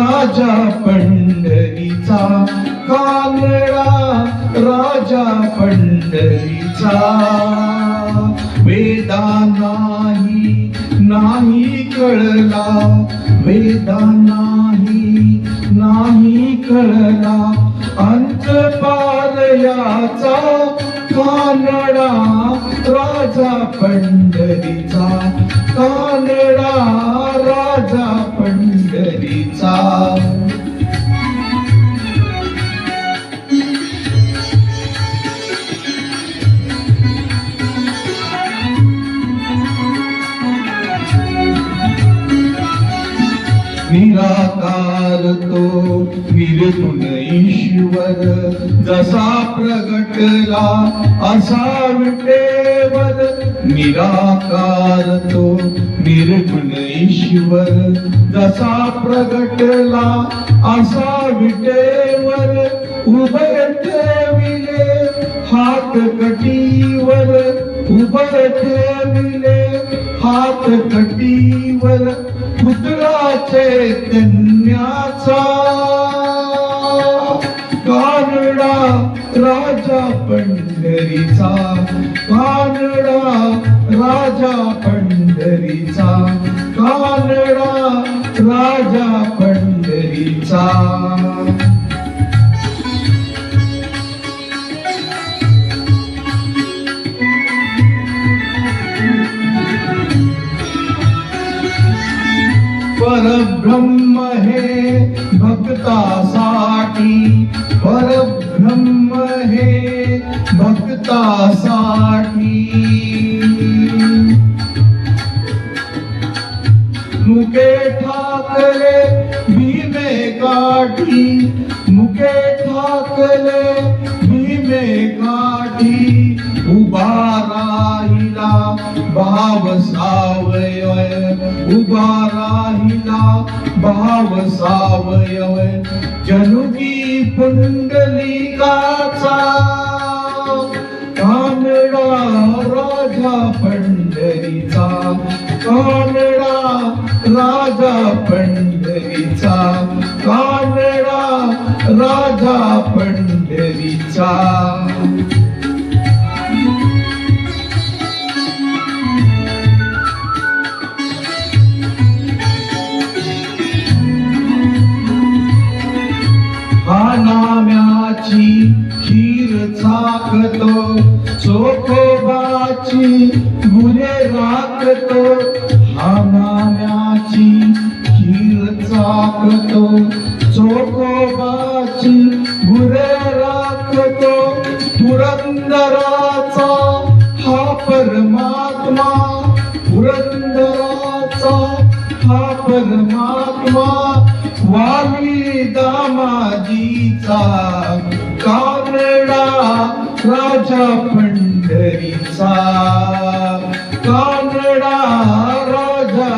राजा पंढरीचा, कानडा राजा पंढरीचा. वेदा नाही कळला, वेदा नाही कळला, अंत पार याचा, कानडा राजा पंढरीचा, कानडा राजा पंढरीचा. निराकार तो निर्गुण ईश्वर, जसा प्रगटला असा विटेवर. निराकार तो निर्गुण ईश्वर, जसा प्रगटला असा विटेवर. उभय ठेविले हात कटीवर, उभय ठेविले हात कटीवर. पुतळा चैतन्याचा, कानडा राजा पंढरीचा, कानडा राजा पंढरीचा, कानडा राजा पंढरीचा. परब्रह्म हे भक्तासाठी, परब्रह्म हे भक्तासाठी. मुके ठाकले भीमे गाठी, मुके ठाकले भीमे गाठी. उभा राहिला भाव सावयव, उभा राहिला भाव सावयव. जनुकी पुंडलिकाचा, कानडा राजा पंढरीचा, कानडा राजा पंढरीचा, कानडा राजा पंढरीचा. हा नाम्याची खीर चाकतो, चोखोबाची गुरे राखतो. हा नाम्याची खीर चाकतो, चोखोबाची गुरे राखतो. पुरंदराचा हा परमात्मा, पुरंदराचा हा परमात्मा. वाली दामाजीचा, कानडा राजा पंढरीचा, कानडा राजा